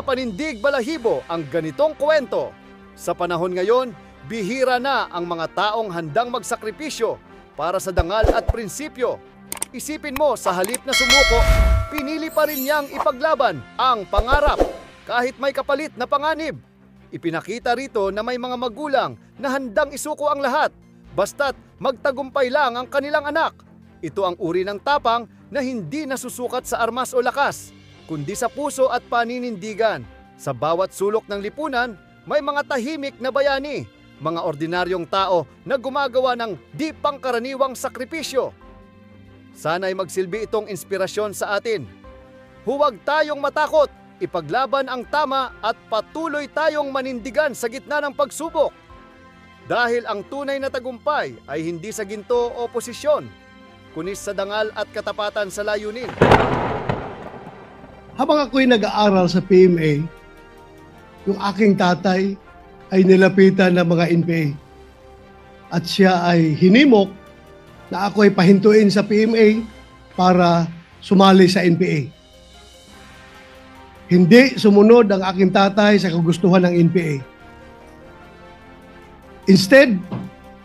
panindig balahibo ang ganitong kwento. Sa panahon ngayon, bihira na ang mga taong handang magsakripisyo para sa dangal at prinsipyo. Isipin mo, sa halip na sumuko, pinili pa rin niyang ipaglaban ang pangarap kahit may kapalit na panganib. Ipinakita rito na may mga magulang na handang isuko ang lahat basta't magtagumpay lang ang kanilang anak. Ito ang uri ng tapang na hindi nasusukat sa armas o lakas, kundi sa puso at paninindigan. Sa bawat sulok ng lipunan, may mga tahimik na bayani, mga ordinaryong tao na gumagawa ng di pangkaraniwang sakripisyo. Sana'y magsilbi itong inspirasyon sa atin. Huwag tayong matakot, ipaglaban ang tama at patuloy tayong manindigan sa gitna ng pagsubok. Dahil ang tunay na tagumpay ay hindi sa ginto o posisyon, kunis sa dangal at katapatan sa layunin. Habang ako'y nag-aaral sa PMA, yung aking tatay ay nilapitan ng mga NPA. At siya ay hinimok na ako ay pahintuin sa PMA para sumali sa NPA. Hindi sumunod ang aking tatay sa kagustuhan ng NPA. Instead,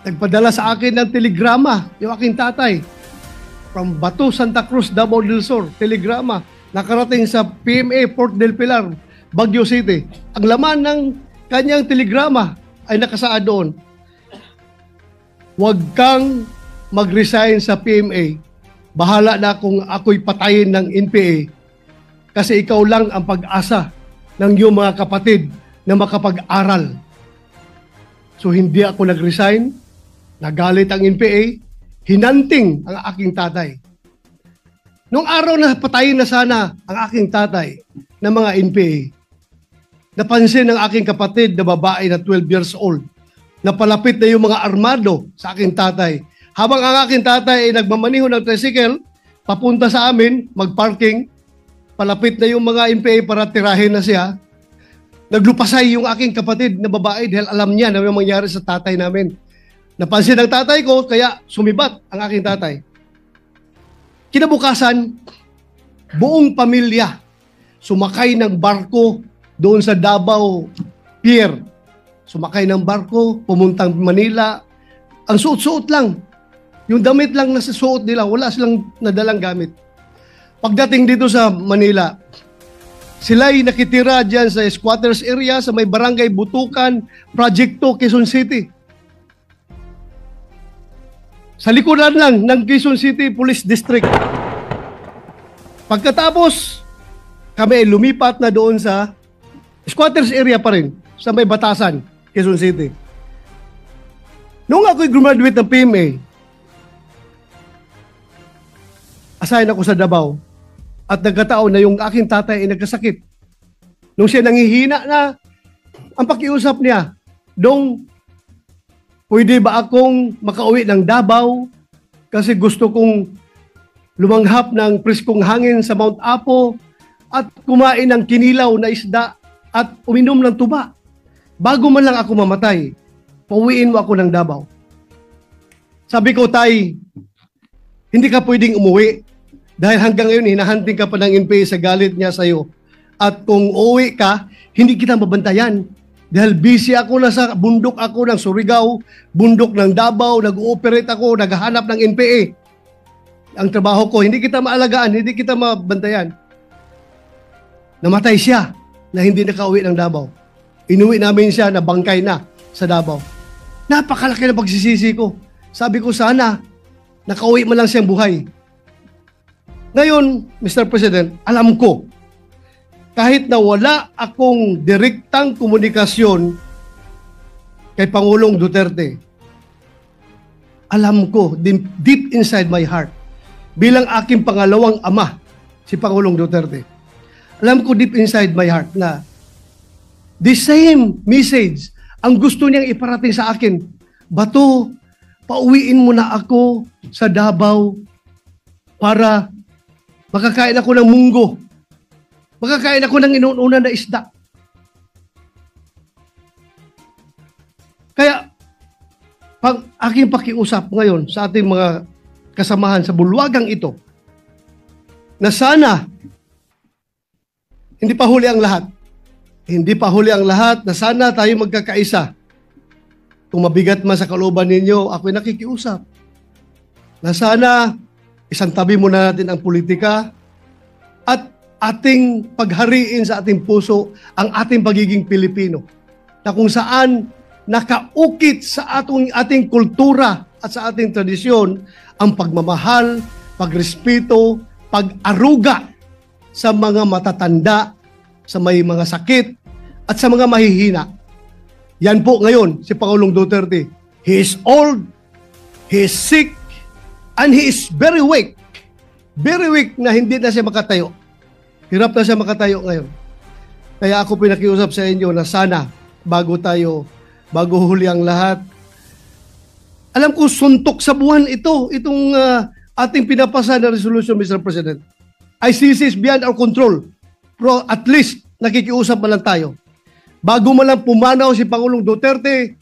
nagpadala sa akin ng telegrama yung aking tatay. From Batu, Santa Cruz, Davao del Sur, telegrama. Nakarating sa PMA, Port del Pilar, Baguio City. Ang laman ng kanyang telegrama ay nakasaad doon, huwag kang mag-resign sa PMA. Bahala na kung ako'y patayin ng NPA kasi ikaw lang ang pag-asa ng iyong mga kapatid na makapag-aral. So hindi ako nag-resign, nagalit ang NPA, hinanting ang aking tatay. Nung araw na patayin na sana ang aking tatay ng mga NPA, napansin ng aking kapatid na babae na 12 years old, na palapit na yung mga armado sa aking tatay. Habang ang aking tatay ay nagmamaniho ng tricycle, papunta sa amin, mag-parking, palapit na yung mga NPA para tirahin na siya, naglupasay yung aking kapatid na babae dahil alam niya na may mangyari sa tatay namin. Napansin ng tatay ko, kaya sumibat ang aking tatay. Kinabukasan, buong pamilya sumakay ng barko doon sa Davao Pier. Sumakay ng barko, pumuntang Manila. Ang suot-suot lang. Yung damit lang na suot nila, wala silang nadalang gamit. Pagdating dito sa Manila, sila'y nakitira dyan sa squatters area sa may barangay Butukan, Project 2, Quezon City. Sa likuran lang ng Quezon City Police District. Pagkatapos, kami lumipat na doon sa squatters area pa rin, sa may Batasan, Quezon City. Noong ako'y graduate ng PMA, assign ako sa Davao at nagkataon na yung aking tatay ay nagkasakit. Nung siya nanghihina na, ang pakiusap niya, Dong, pwede ba akong makauwi ng Davao kasi gusto kong lumanghap ng preskong hangin sa Mount Apo at kumain ng kinilaw na isda at uminom ng tuba. Bago man lang ako mamatay, pauwiin mo ako ng Davao. Sabi ko, Tay, hindi ka pwedeng umuwi dahil hanggang ngayon hinahunting ka pa ng NPA sa galit niya sa'yo. At kung uuwi ka, hindi kita mabantayan. Dahil busy ako na sa bundok ako ng Surigao, bundok ng Davao, nag-ooperate ako, naghahanap ng NPA. Ang trabaho ko, hindi kita maalagaan, hindi kita mabantayan. Namatay siya na hindi nakauwi ng Davao. Inuwi namin siya na bangkay na sa Davao. Napakalaki na pagsisisi ko. Sabi ko, sana nakauwi mo lang siyang buhay. Ngayon, Mr. President, alam ko, kahit na wala akong direktang komunikasyon kay Pangulong Duterte, alam ko, deep inside my heart, bilang aking pangalawang ama, si Pangulong Duterte, alam ko deep inside my heart na the same message ang gusto niyang iparating sa akin. Bato, pauwiin mo na ako sa Davao para makakain ako ng munggo. Makakain ako ng inuuna na isda. Kaya, pag aking pakiusap ngayon sa ating mga kasamahan sa bulwagang ito, na sana, hindi pa huli ang lahat, hindi pa huli ang lahat na sana tayo magkakaisa. Kung mabigat man sa kalooban ninyo, ako'y nakikiusap na sana isang tabi muna natin ang politika at ating paghariin sa ating puso ang ating pagiging Pilipino, na kung saan nakaukit sa ating kultura at sa ating tradisyon ang pagmamahal, pagrespeto, pag-aruga sa mga matatanda, sa may mga sakit, at sa mga mahihina. Yan po ngayon si Pangulong Duterte. He is old, he is sick, and he is very weak. Very weak na hindi na siya makatayo. Hirap na siya makatayo ngayon. Kaya ako pinakiusap sa inyo na sana bago huli ang lahat. Alam ko suntok sa buwan itong ating pinapasa na resolution, Mr. President. ICC is beyond our control. Pero at least nakikiusap man lang tayo. Bago man lang pumanaw si Pangulong Duterte,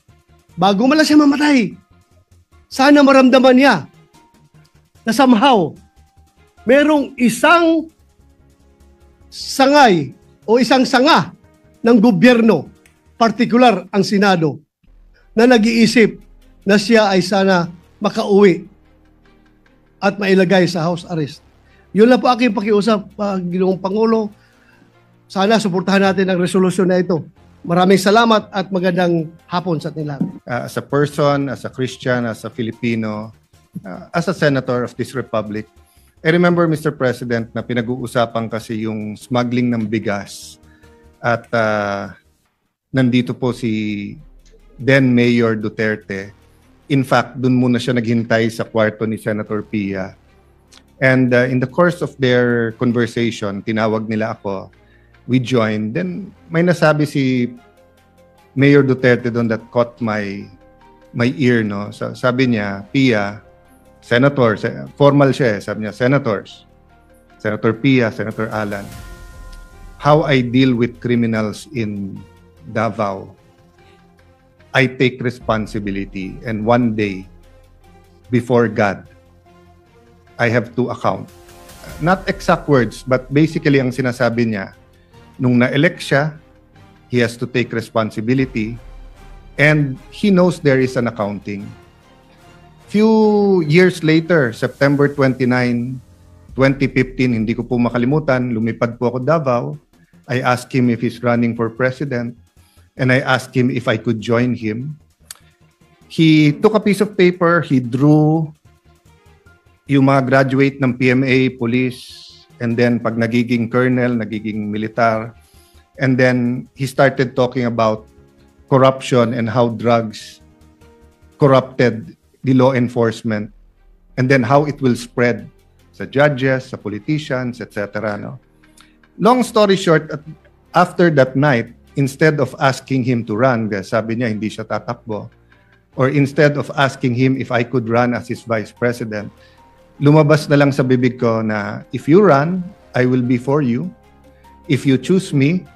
bago man lang siya mamatay, sana maramdaman niya na somehow merong isang sangay o isang sanga ng gobyerno, partikular ang Senado, na nag-iisip na siya ay sana makauwi at mailagay sa house arrest. Yun lang po aking pakiusap, Ginoong Pangulo. Sana suportahan natin ang resolusyon na ito. Maraming salamat at magandang hapon sa ating lahat. As a person, as a Christian, as a Filipino, as a senator of this republic, I remember, Mr. President, na pinag-uusapan kasi yung smuggling ng bigas at nandito po si then Mayor Duterte. In fact, dun muna siya naghintay sa kwarto ni Senator Pia. And in the course of their conversation, tinawag nila ako, we joined. Then may nasabi si Mayor Duterte doon that caught my ear, no? So, sabi niya, Pia, Senator, formal siya, sabi niya, Senators, Senator Pia, Senator Alan, how I deal with criminals in Davao, I take responsibility, and one day, before God, I have to account. Not exact words, but basically ang sinasabi niya, nung na-elect siya, he has to take responsibility, and he knows there is an accounting. Few years later, September 29, 2015, hindi ko po makalimutan, lumipad po ako Davao. I asked him if he's running for president, and I asked him if I could join him. He took a piece of paper, he drew yung mga graduate ng PMA, police, and then pag nagiging colonel, nagiging militar, and then he started talking about corruption and how drugs corrupted the law enforcement, and then how it will spread sa judges, sa politicians, etc. No? Long story short, after that night, instead of asking him to run, sabi niya hindi siya tatakbo, or instead of asking him if I could run as his vice president, lumabas na lang sa bibig ko na if you run, I will be for you. If you choose me,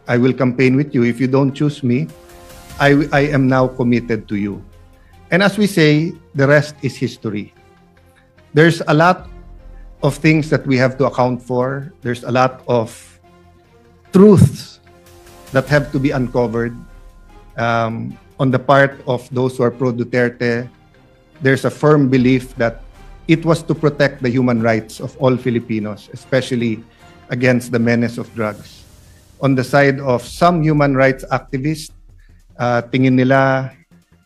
I will campaign with you. If you don't choose me, I am now committed to you. And as we say, the rest is history. There's a lot of things that we have to account for. There's a lot of truths that have to be uncovered. On the part of those who are pro-Duterte, there's a firm belief that it was to protect the human rights of all Filipinos, especially against the menace of drugs. On the side of some human rights activists, tingin nila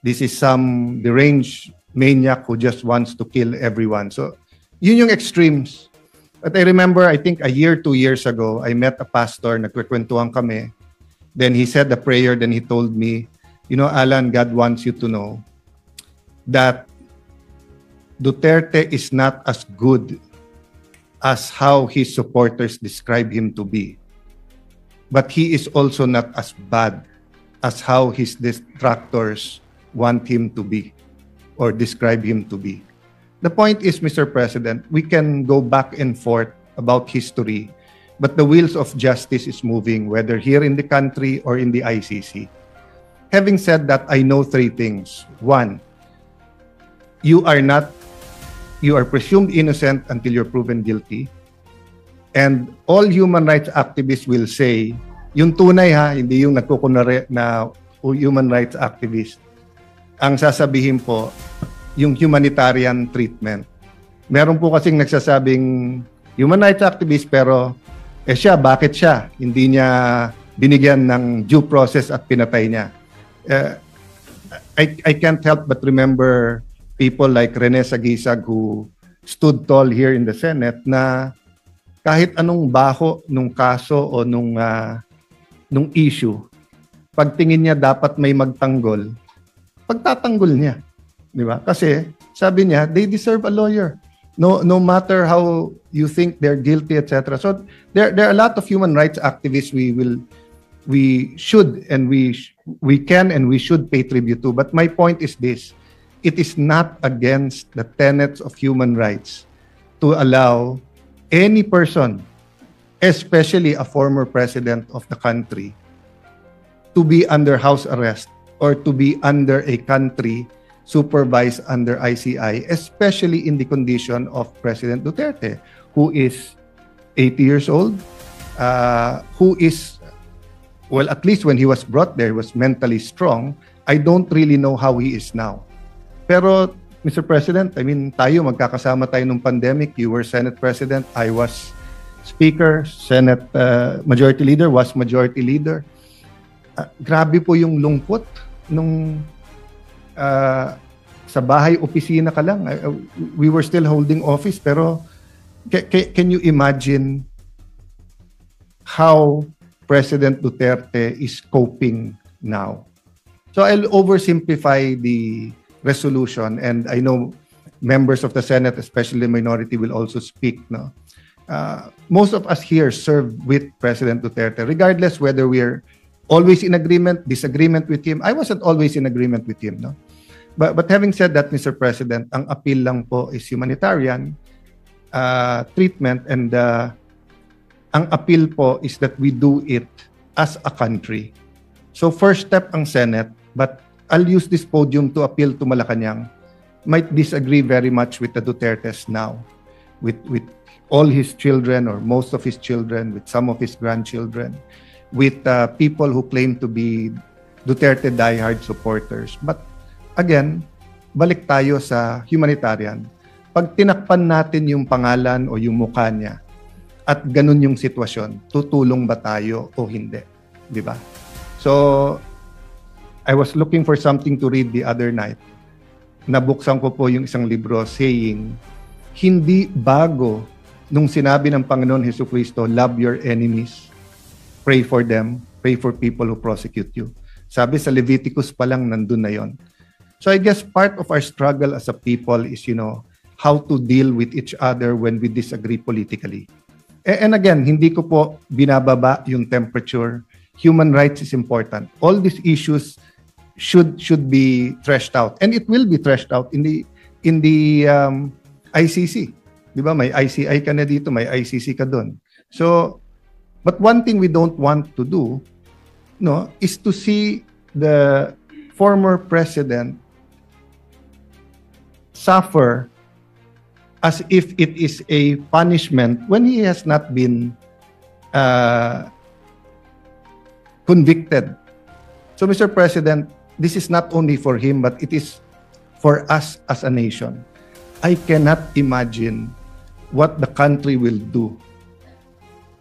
this is some deranged maniac who just wants to kill everyone. So, yun yung extremes. But I remember, I think a year, 2 years ago, I met a pastor, nagkwentuhan kami. Then he said a prayer, then he told me, you know, Alan, God wants you to know that Duterte is not as good as how his supporters describe him to be. But he is also not as bad as how his detractors want him to be or describe him to be. The point is, Mr. President, we can go back and forth about history, but the wheels of justice is moving, whether here in the country or in the ICC. Having said that, I know 3 things. 1, you are presumed innocent until you're proven guilty. And all human rights activists will say Yung tunay ha, hindi yung nagkukunwari na human rights activist. Ang sasabihin po, yung humanitarian treatment. Meron po kasing nagsasabing human rights activist pero siya, bakit siya? Hindi niya binigyan ng due process at pinatay niya. I can't help but remember people like Rene Sagisag who stood tall here in the Senate na kahit anong baho nung kaso o nung issue, pagtingin niya dapat may magtanggol, pagtatanggol niya. Di ba? Kasi sabi niya, they deserve a lawyer. No matter how you think they're guilty, etc. So there are a lot of human rights activists we should and we can and we should pay tribute to. But my point is this: it is not against the tenets of human rights to allow any person, especially a former president of the country, to be under house arrest or to be under a country supervised under ICI, especially in the condition of President Duterte, who is 80 years old, who is, well, at least when he was brought there, he was mentally strong. I don't really know how he is now. Pero, Mr. President, I mean, tayo, magkakasama tayo nung pandemic. You were Senate President, I was Speaker, Senate Majority Leader, was Majority Leader. Grabe po yung lungkot nung sa bahay, opisina ka lang. We were still holding office, pero can you imagine how President Duterte is coping now? So I'll oversimplify the resolution, and I know members of the Senate, especially the minority, will also speak. No, most of us here served with President Duterte, regardless whether we're always in agreement, disagreement with him. I wasn't always in agreement with him, no. But having said that, Mr. President, ang appeal lang po is humanitarian treatment, and ang appeal po is that we do it as a country. So first step ang Senate, but I'll use this podium to appeal to Malacanang. Might disagree very much with the Dutertes now, with all his children or most of his children, with some of his grandchildren, with people who claim to be Duterte diehard supporters. But again, balik tayo sa humanitarian. Pag tinakpan natin yung pangalan o yung mukha niya at ganun yung sitwasyon, tutulong ba tayo o hindi? Di ba? So, I was looking for something to read the other night. Nabuksan ko po yung isang libro saying, hindi bago nung sinabi ng Panginoon Jesucristo, love your enemies, pray for them, pray for people who prosecute you. Sabi sa Leviticus pa lang, nandun na yon. So I guess part of our struggle as a people is, how to deal with each other when we disagree politically. And again, hindi ko po binababa yung temperature. Human rights is important. All these issues should be threshed out, and it will be threshed out in the ICC. Di ba? May ICI ka na dito, may ICC ka doon. So, but one thing we don't want to do, is to see the former president suffer as if it is a punishment when he has not been convicted. So, Mr. President, this is not only for him, but it is for us as a nation. I cannot imagine what the country will do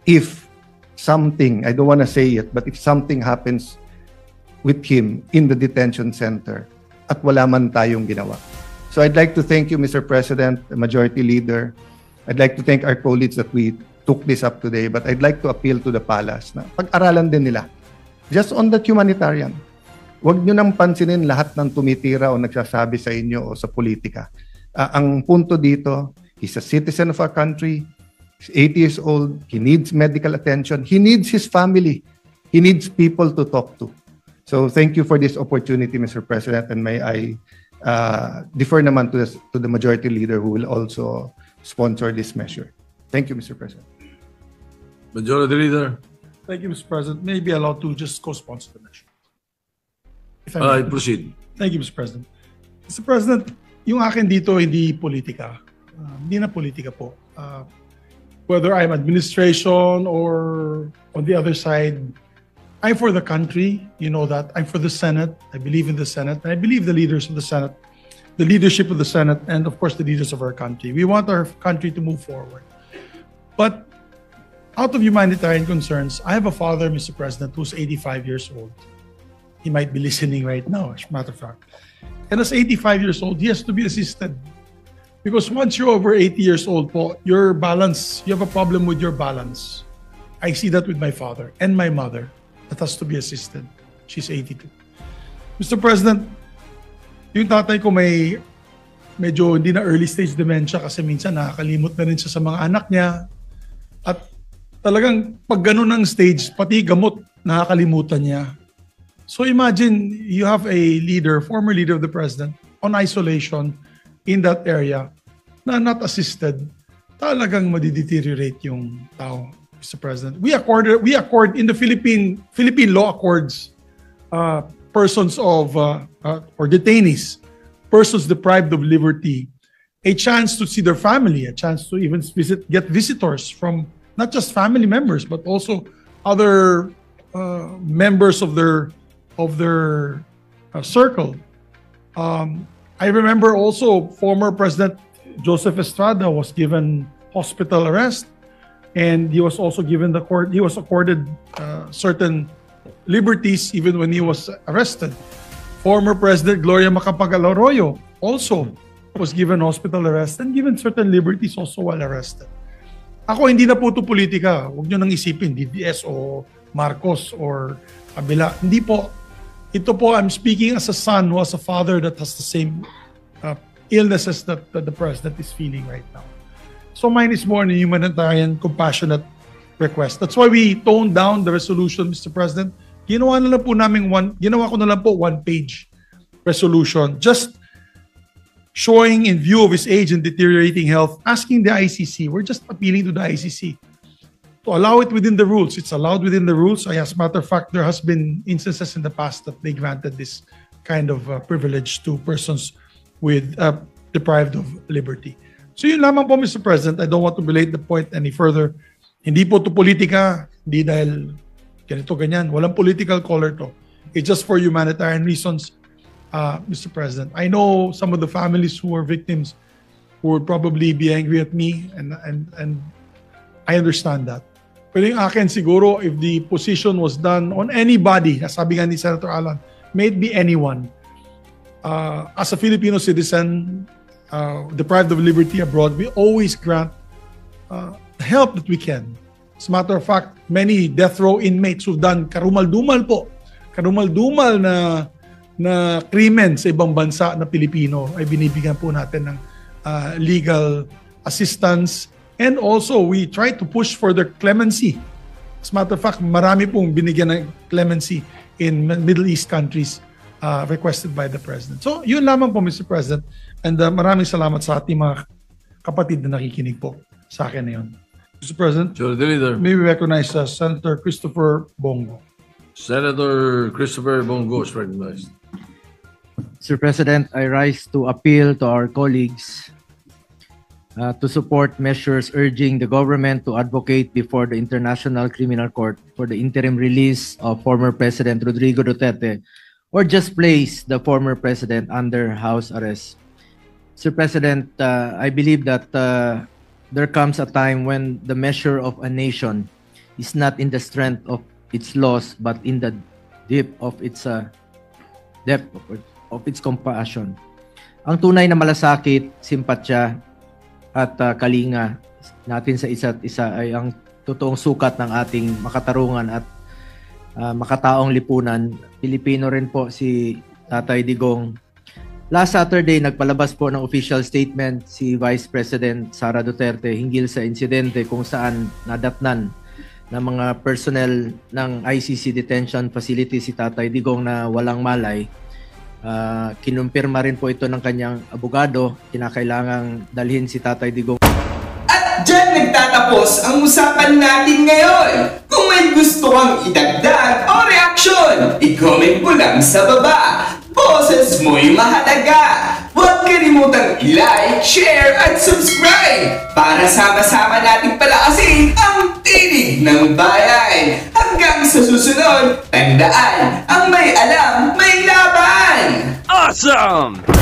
if something, I don't want to say it, but if something happens with him in the detention center at wala man tayong ginawa. So I'd like to thank you, Mr. President, the Majority Leader. I'd like to thank our colleagues that we took this up today, but I'd like to appeal to the palace na pag-aralan din nila. Just on that humanitarian. Huwag nyo nang pansinin lahat ng tumitira o nagsasabi sa inyo o sa politika. Ang punto dito, he's a citizen of our country. He's 80 years old. He needs medical attention. He needs his family. He needs people to talk to. So thank you for this opportunity, Mr. President, and may I defer naman to the Majority Leader who will also sponsor this measure. Thank you, Mr. President. Majority Leader. Thank you, Mr. President. May I be allowed to just co-sponsor the measure? If I may. Proceed. Thank you, Mr. President. Mr. President, yung akin dito hindi politika. Hindi na politika po. Whether I'm administration or on the other side, I'm for the country, you know that. I'm for the Senate. I believe in the Senate. And I believe the leaders of the Senate, the leadership of the Senate, and of course the leaders of our country. We want our country to move forward. But out of humanitarian concerns, I have a father, Mr. President, who's 85 years old. He might be listening right now, as a matter of fact. And as 85 years old, he has to be assisted. Because once you're over 80 years old, po, your balance, you have a problem with your balance. I see that with my father and my mother that has to be assisted. She's 82. Mr. President, yung tatay ko may medyo hindi na early stage dementia kasi minsan nakakalimot na rin siya sa mga anak niya. At talagang pag ganun ang stage, pati gamot nakakalimutan niya. So imagine you have a leader, former leader of the president, on isolation in that area na not assisted, talagang madideteriorate yung tao, Mr. President. We accord in the Philippine law accords persons of or detainees, persons deprived of liberty, a chance to see their family, a chance to even get visitors from not just family members but also other members of their circle. I remember also former President Joseph Estrada was given hospital arrest, and he was also given he was accorded certain liberties even when he was arrested. Former President Gloria Macapagal Arroyo also was given hospital arrest and given certain liberties also while arrested. Ako, hindi na po ito politika. Huwag nyo nang isipin, DDS o Marcos or kabila. Hindi po. Ito po, I'm speaking as a son who has a father that has the same illnesses that the president is feeling right now. So mine is more an humanitarian, compassionate request. That's why we toned down the resolution, Mr. President. Ginawa ko na lang po one-page resolution, just showing in view of his age and deteriorating health, asking the ICC, we're just appealing to the ICC to allow it within the rules. It's allowed within the rules. As a matter of fact, there has been instances in the past that they granted this kind of privilege to persons with deprived of liberty. So yun lamang po, Mr. President. I don't want to belate the point any further. Hindi po to politika, hindi dahil ganito ganyan. Walang political color to. It's just for humanitarian reasons, Mr. President. I know some of the families who are victims who would probably be angry at me, and I understand that. Pero yung akin siguro, if the position was done on anybody, sabi nga ni Senator Alan, may it be anyone, as a Filipino citizen, deprived of liberty abroad, we always grant help that we can. As a matter of fact, many death row inmates who've done karumal-dumal na krimen sa ibang bansa na Pilipino ay binibigyan po natin ng legal assistance, and also we try to push for their clemency. As a matter of fact, marami pong binigyan ng clemency in Middle East countries requested by the President. So yun lamang po, Mr. President, and maraming salamat sa ating mga kapatid na nakikinig po sa akin na yun. Mr. President, Majority Leader. may we recognize Senator Christopher Bongo. Senator Christopher Bongo is recognized. Mr. President, I rise to appeal to our colleagues to support measures urging the government to advocate before the International Criminal Court for the interim release of former President Rodrigo Duterte, or just place the former president under house arrest. Mr. President, I believe that there comes a time when the measure of a nation is not in the strength of its laws, but in the depth of its compassion. Ang tunay na malasakit, simpatya, at kalinga natin sa isa't isa ay ang totoong sukat ng ating makatarungan at makataong lipunan. Pilipino rin po si Tatay Digong. Last Saturday, nagpalabas po ng official statement si Vice President Sara Duterte hinggil sa insidente kung saan nadatnan ng mga personnel ng ICC detention facility si Tatay Digong na walang malay. Kinumpirma rin po ito ng kanyang abogado. Kinakailangang dalhin si Tatay Digong. At dyan nagtatapos ang usapan natin ngayon. Kung may gusto kang idagdag o reaksyon, i-comment mo lang sa baba. Boses mo'y mahalaga. Huwag kalimutang i-like, share, at subscribe para sama-sama nating palakasin ang tinig ng bayan. Hanggang sa susunod Tandaan, ang may alam, may laban! Awesome!